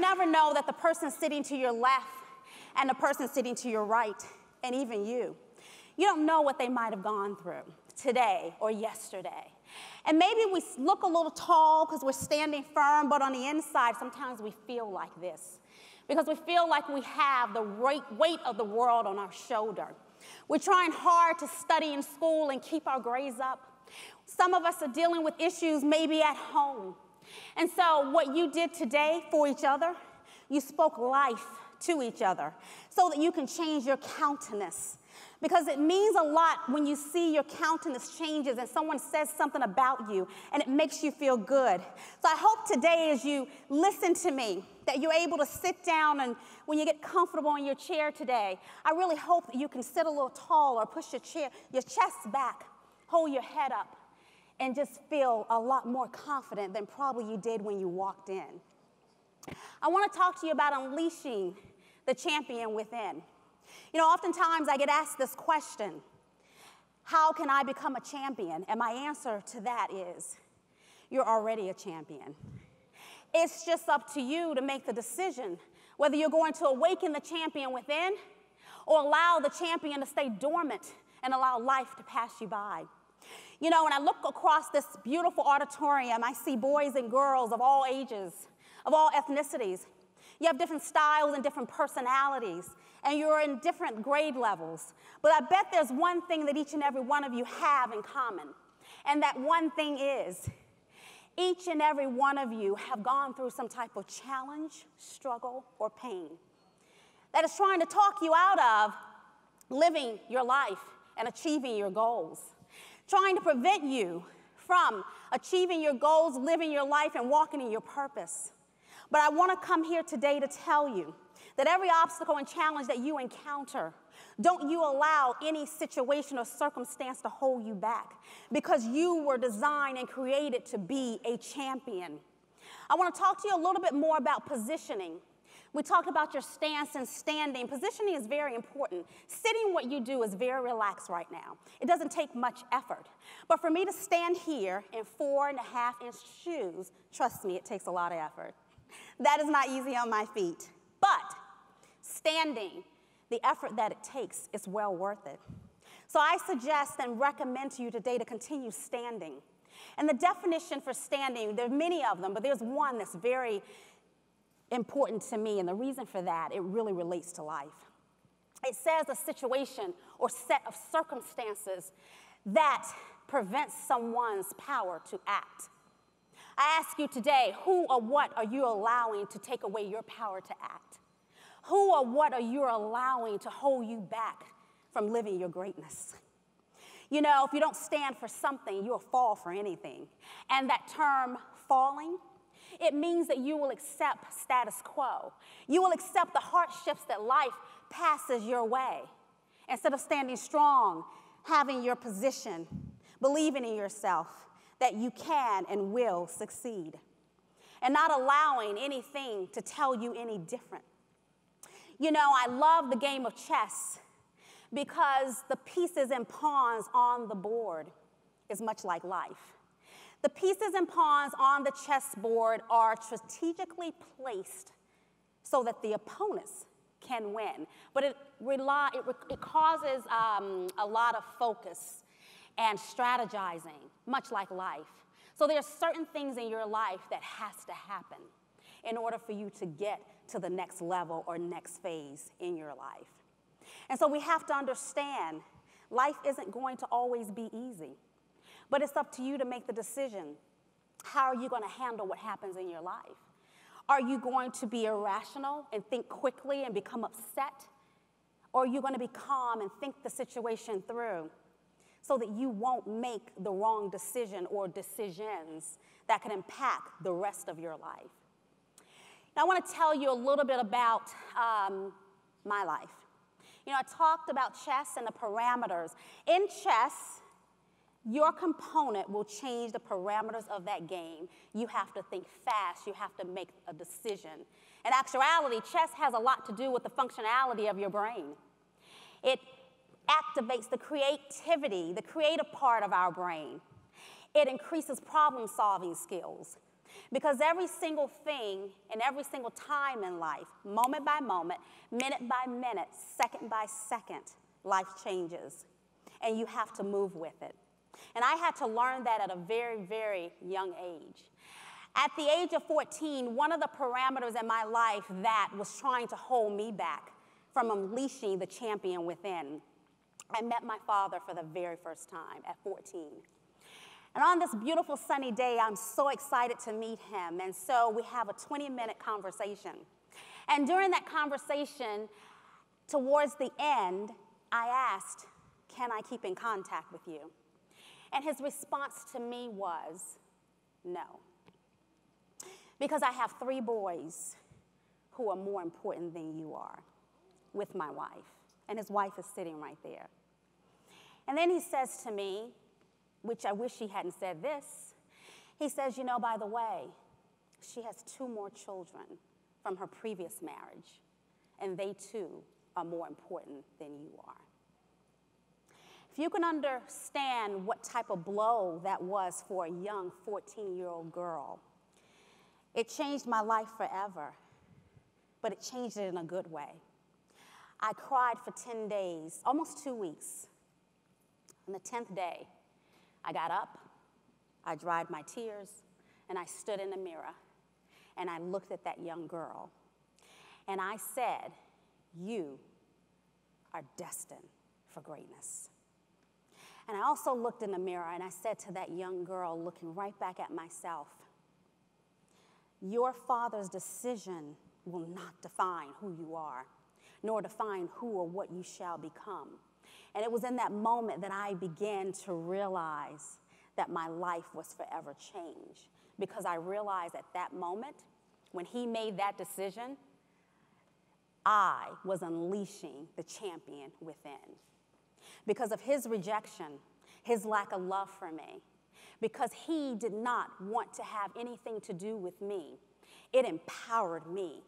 never know that the person sitting to your left and the person sitting to your right, and even you don't know what they might have gone through today or yesterday. And maybe we look a little tall because we're standing firm, but on the inside, sometimes we feel like this because we feel like we have the weight of the world on our shoulder. We're trying hard to study in school and keep our grades up. Some of us are dealing with issues maybe at home. And so what you did today for each other, you spoke life to each other so that you can change your countenance. Because it means a lot when you see your countenance changes and someone says something about you and it makes you feel good. So I hope today as you listen to me that you're able to sit down, and when you get comfortable in your chair today, I really hope that you can sit a little tall or push your chest back, hold your head up, and just feel a lot more confident than probably you did when you walked in. I want to talk to you about unleashing the champion within. You know, oftentimes I get asked this question, how can I become a champion? And my answer to that is, you're already a champion. It's just up to you to make the decision whether you're going to awaken the champion within or allow the champion to stay dormant and allow life to pass you by. You know, when I look across this beautiful auditorium, I see boys and girls of all ages, of all ethnicities. You have different styles and different personalities, and you're in different grade levels. But I bet there's one thing that each and every one of you have in common, and that one thing is each and every one of you have gone through some type of challenge, struggle, or pain that is trying to talk you out of living your life and achieving your goals, trying to prevent you from achieving your goals, living your life, and walking in your purpose. But I want to come here today to tell you that every obstacle and challenge that you encounter, don't you allow any situation or circumstance to hold you back, because you were designed and created to be a champion. I want to talk to you a little bit more about positioning. We talked about your stance and standing. Positioning is very important. Sitting, what you do is very relaxed right now. It doesn't take much effort. But for me to stand here in 4.5-inch shoes, trust me, it takes a lot of effort. That is not easy on my feet. But standing, the effort that it takes is well worth it. So I suggest and recommend to you today to continue standing. And the definition for standing, there are many of them, but there's one that's very important to me, and the reason for that, it really relates to life. It says a situation or set of circumstances that prevents someone's power to act. I ask you today, who or what are you allowing to take away your power to act? Who or what are you allowing to hold you back from living your greatness? You know, if you don't stand for something, you'll fall for anything. And that term, falling, it means that you will accept status quo. You will accept the hardships that life passes your way. Instead of standing strong, having your position, believing in yourself, that you can and will succeed, and not allowing anything to tell you any different. You know, I love the game of chess because the pieces and pawns on the board is much like life. The pieces and pawns on the chessboard are strategically placed so that the opponents can win, but it causes a lot of focus and strategizing, much like life. So there are certain things in your life that has to happen in order for you to get to the next level or next phase in your life. And so we have to understand life isn't going to always be easy, but it's up to you to make the decision. How are you going to handle what happens in your life? Are you going to be irrational and think quickly and become upset? Or are you going to be calm and think the situation through so that you won't make the wrong decision or decisions that can impact the rest of your life? Now, I want to tell you a little bit about my life. You know, I talked about chess and the parameters. In chess, your component will change the parameters of that game. You have to think fast. You have to make a decision. In actuality, chess has a lot to do with the functionality of your brain. It activates the creativity, the creative part of our brain. It increases problem-solving skills, Because every single thing and every single time in life, moment by moment, minute by minute, second by second, life changes. And you have to move with it. And I had to learn that at a very, very young age. At the age of 14, one of the parameters in my life that was trying to hold me back from unleashing the champion within, I met my father for the very first time at 14. And on this beautiful sunny day, I'm so excited to meet him. And so we have a 20-minute conversation. And during that conversation, towards the end, I asked, "Can I keep in contact with you?" And his response to me was, "No." Because I have 3 boys who are more important than you are, with my wife. And his wife is sitting right there. And then he says to me, which I wish he hadn't said this, he says, "You know, by the way, she has 2 more children from her previous marriage, and they too are more important than you are." If you can understand what type of blow that was for a young 14-year-old girl, it changed my life forever, but it changed it in a good way. I cried for 10 days, almost 2 weeks. On the 10th day, I got up, I dried my tears, and I stood in the mirror, and I looked at that young girl, and I said, "You are destined for greatness." And I also looked in the mirror, and I said to that young girl, looking right back at myself, "Your father's decision will not define who you are, nor define who or what you shall become." And it was in that moment that I began to realize that my life was forever changed. Because I realized at that moment, when he made that decision, I was unleashing the champion within. Because of his rejection, his lack of love for me, because he did not want to have anything to do with me, it empowered me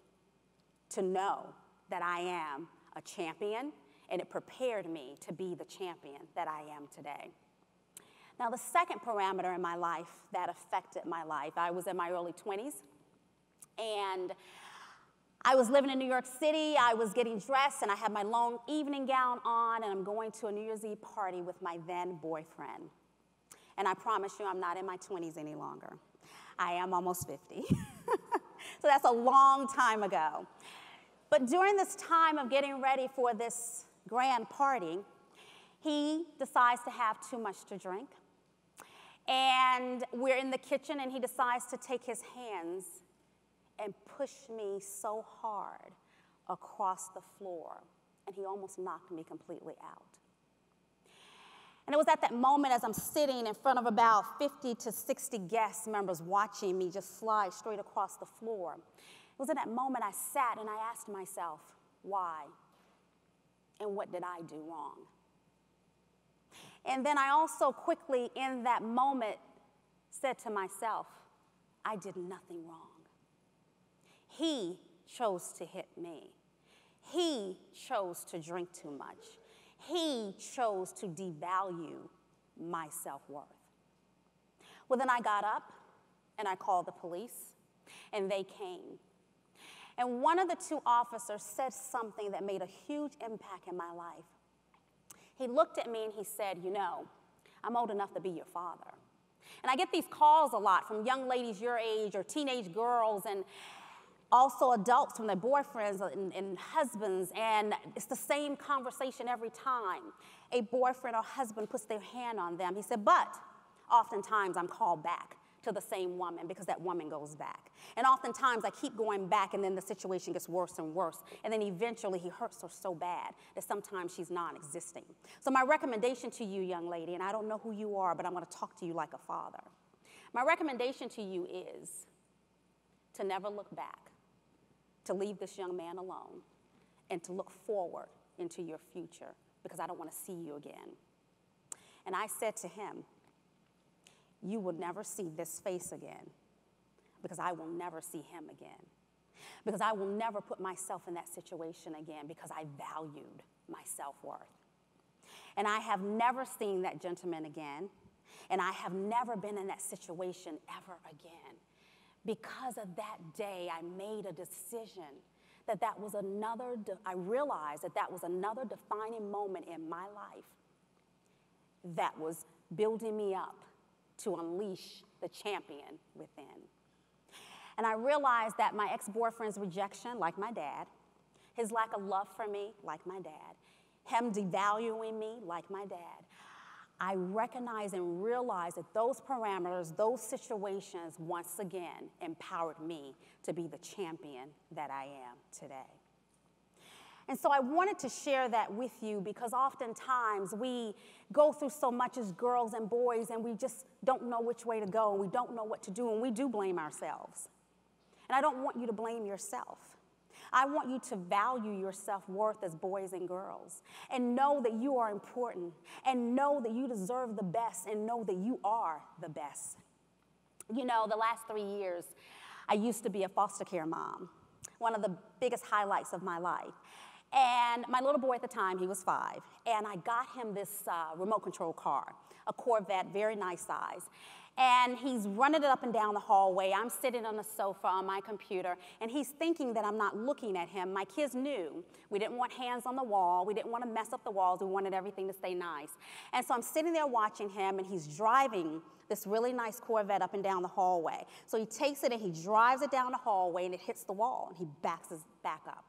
to know that I am a champion, and it prepared me to be the champion that I am today. Now, the second parameter in my life that affected my life, I was in my early 20s, and I was living in New York City. I was getting dressed, and I had my long evening gown on, and I'm going to a New Year's Eve party with my then boyfriend. And I promise you, I'm not in my 20s any longer. I am almost 50. So that's a long time ago. But during this time of getting ready for this grand party, he decides to have too much to drink. And we're in the kitchen, and he decides to take his hands and push me so hard across the floor, and he almost knocked me completely out. And it was at that moment, as I'm sitting in front of about 50 to 60 guest members watching me just slide straight across the floor. It was in that moment I sat and I asked myself, why? And what did I do wrong? And then I also quickly, in that moment, said to myself, I did nothing wrong. He chose to hit me. He chose to drink too much. He chose to devalue my self-worth. Well, then I got up and I called the police, and they came. And one of the 2 officers said something that made a huge impact in my life. He looked at me and he said, you know, I'm old enough to be your father. And I get these calls a lot from young ladies your age or teenage girls, and also adults from their boyfriends and husbands, and it's the same conversation every time a boyfriend or husband puts their hand on them. He said, but oftentimes I'm called back to the same woman because that woman goes back. And oftentimes I keep going back, and then the situation gets worse and worse, and then eventually he hurts her so bad that sometimes she's non-existing. So my recommendation to you, young lady, and I don't know who you are, but I'm going to talk to you like a father. My recommendation to you is to never look back, to leave this young man alone, and to look forward into your future, because I don't want to see you again. And I said to him, you will never see this face again, because I will never see him again, because I will never put myself in that situation again, because I valued my self-worth. And I have never seen that gentleman again, and I have never been in that situation ever again, Because of that day, I made a decision I realized that was another defining moment in my life that was building me up to unleash the champion within. And I realized that my ex-boyfriend's rejection, like my dad, his lack of love for me, like my dad, him devaluing me, like my dad, I recognized and realized that those parameters, those situations, once again, empowered me to be the champion that I am today. And so I wanted to share that with you because oftentimes we go through so much as girls and boys and we just don't know which way to go and we don't know what to do and we do blame ourselves. And I don't want you to blame yourself. I want you to value your self-worth as boys and girls and know that you are important and know that you deserve the best and know that you are the best. You know, the last 3 years, I used to be a foster care mom, one of the biggest highlights of my life. And my little boy at the time, he was 5, and I got him this remote control car, a Corvette, very nice size. And he's running it up and down the hallway. I'm sitting on the sofa on my computer, and he's thinking that I'm not looking at him. My kids knew. We didn't want hands on the wall. We didn't want to mess up the walls. We wanted everything to stay nice. And so I'm sitting there watching him, and he's driving this really nice Corvette up and down the hallway. So he takes it, and he drives it down the hallway, and it hits the wall, and he backs it back up.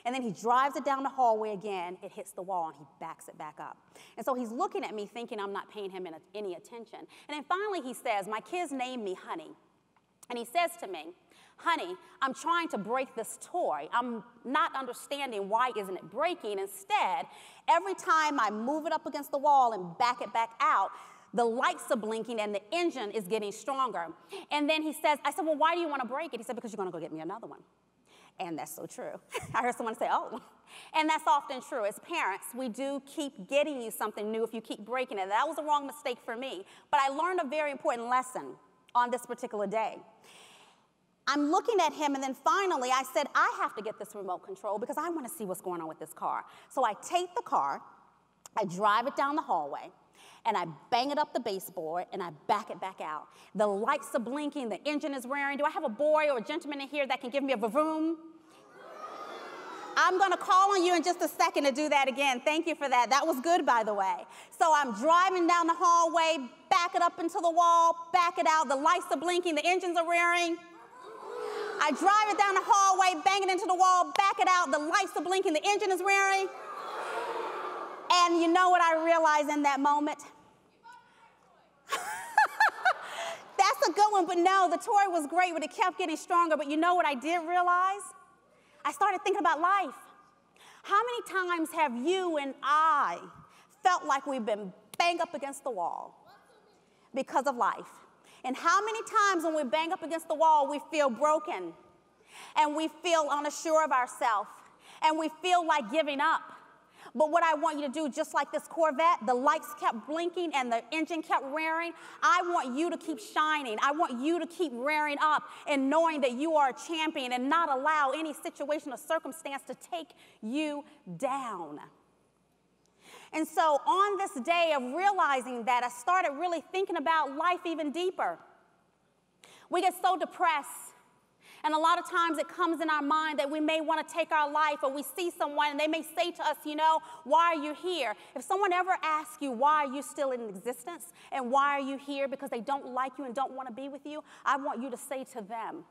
And then he drives it down the hallway again, it hits the wall, and he backs it back up. And so he's looking at me thinking I'm not paying him any attention. And then finally he says, my kids named me Honey. And he says to me, Honey, I'm trying to break this toy. I'm not understanding why isn't it breaking. Instead, every time I move it up against the wall and back it back out, the lights are blinking and the engine is getting stronger. And then he says, I said, well, why do you want to break it? He said, because you're going to go get me another one. And that's so true. I heard someone say, oh. And that's often true. As parents, we do keep getting you something new if you keep breaking it. That was a wrong mistake for me. But I learned a very important lesson on this particular day. I'm looking at him, and then finally I said, I have to get this remote control because I want to see what's going on with this car. So I take the car, I drive it down the hallway, and I bang it up the baseboard, and I back it back out. The lights are blinking, the engine is rearing. Do I have a boy or a gentleman in here that can give me a vroom? I'm gonna call on you in just a second to do that again. Thank you for that. That was good, by the way. So I'm driving down the hallway, back it up into the wall, back it out. The lights are blinking, the engines are rearing. I drive it down the hallway, bang it into the wall, back it out. The lights are blinking, the engine is rearing. And you know what I realized in that moment? That's a good one, but no, the toy was great, but it kept getting stronger. But you know what I did realize? I started thinking about life. How many times have you and I felt like we've been banged up against the wall because of life? And how many times when we bang up against the wall, we feel broken, and we feel unsure of ourselves, and we feel like giving up? But what I want you to do, just like this Corvette, the lights kept blinking and the engine kept rearing. I want you to keep shining. I want you to keep rearing up and knowing that you are a champion and not allow any situation or circumstance to take you down. And so on this day of realizing that, I started really thinking about life even deeper. We get so depressed. And a lot of times it comes in our mind that we may want to take our life, or we see someone and they may say to us, you know, why are you here? If someone ever asks you why are you still in existence and why are you here because they don't like you and don't want to be with you, I want you to say to them,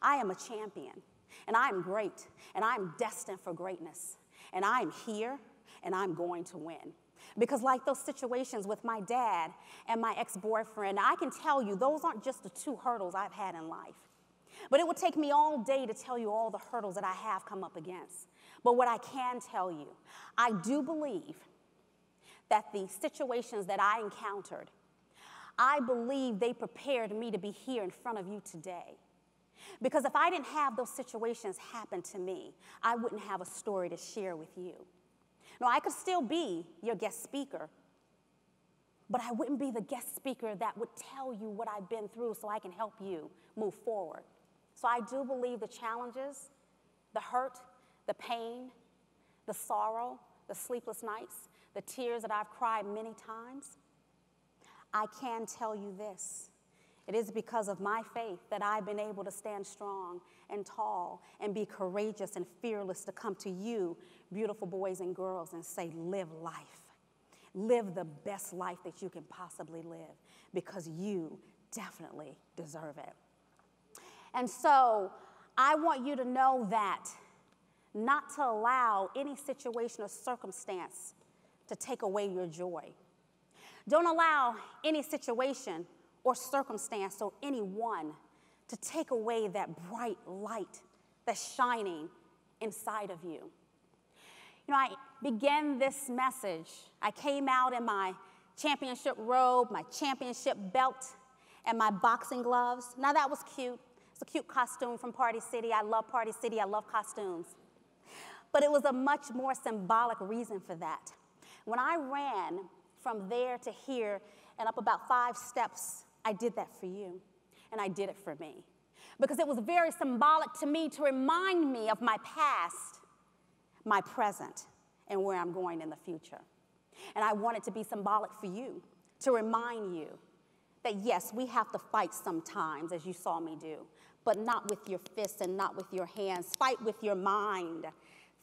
I am a champion and I am great and I am destined for greatness and I am here and I'm going to win. Because like those situations with my dad and my ex-boyfriend, I can tell you those aren't just the 2 hurdles I've had in life. But it would take me all day to tell you all the hurdles that I have come up against. But what I can tell you, I do believe that the situations that I encountered, I believe they prepared me to be here in front of you today. Because if I didn't have those situations happen to me, I wouldn't have a story to share with you. Now, I could still be your guest speaker, but I wouldn't be the guest speaker that would tell you what I've been through so I can help you move forward. So I do believe the challenges, the hurt, the pain, the sorrow, the sleepless nights, the tears that I've cried many times, I can tell you this. It is because of my faith that I've been able to stand strong and tall and be courageous and fearless to come to you, beautiful boys and girls, and say, live life. Live the best life that you can possibly live, because you definitely deserve it. And so I want you to know that not to allow any situation or circumstance to take away your joy. Don't allow any situation or circumstance or anyone to take away that bright light that's shining inside of you. You know, I began this message. I came out in my championship robe, my championship belt, and my boxing gloves. Now that was cute. It's a cute costume from Party City. I love Party City. I love costumes. But it was a much more symbolic reason for that. When I ran from there to here and up about 5 steps, I did that for you, and I did it for me. Because it was very symbolic to me to remind me of my past, my present, and where I'm going in the future. And I want it to be symbolic for you, to remind you that yes, we have to fight sometimes, as you saw me do, but not with your fists and not with your hands. Fight with your mind.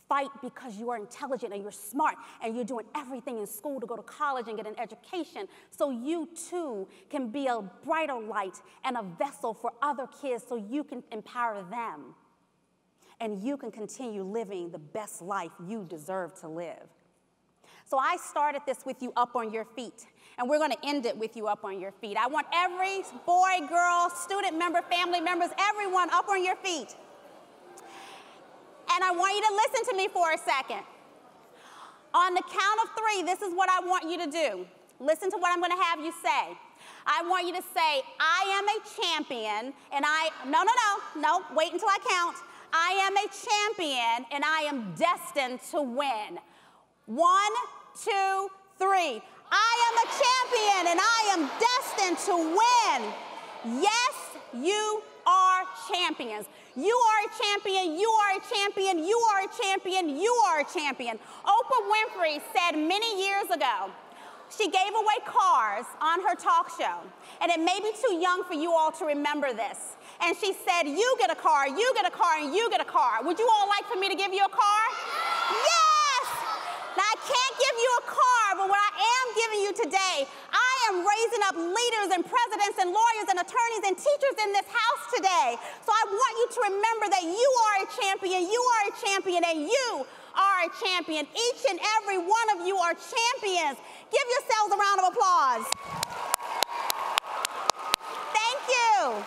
Fight because you are intelligent and you're smart and you're doing everything in school to go to college and get an education, so you too can be a brighter light and a vessel for other kids, so you can empower them and you can continue living the best life you deserve to live. So I started this with you up on your feet, and we're going to end it with you up on your feet. I want every boy, girl, student member, family members, everyone up on your feet. And I want you to listen to me for a second. On the count of 3, this is what I want you to do. Listen to what I'm going to have you say. I want you to say, I am a champion, and no, wait until I count. I am a champion, and I am destined to win. 1, 2, 3. I am a champion, and I am destined to win. Yes, you are champions. You are a champion, you are a champion, you are a champion, you are a champion. Oprah Winfrey said many years ago, she gave away cars on her talk show, and it may be too young for you all to remember this. And she said, you get a car, you get a car, and you get a car. Would you all like for me to give you a car? Yes! Now, I can't give you a car, but what I am giving you today, I am raising up leaders and presidents and lawyers and attorneys and teachers in this house today. So I want you to remember that you are a champion, and you are a champion. Each and every one of you are champions. Give yourselves a round of applause. Thank you.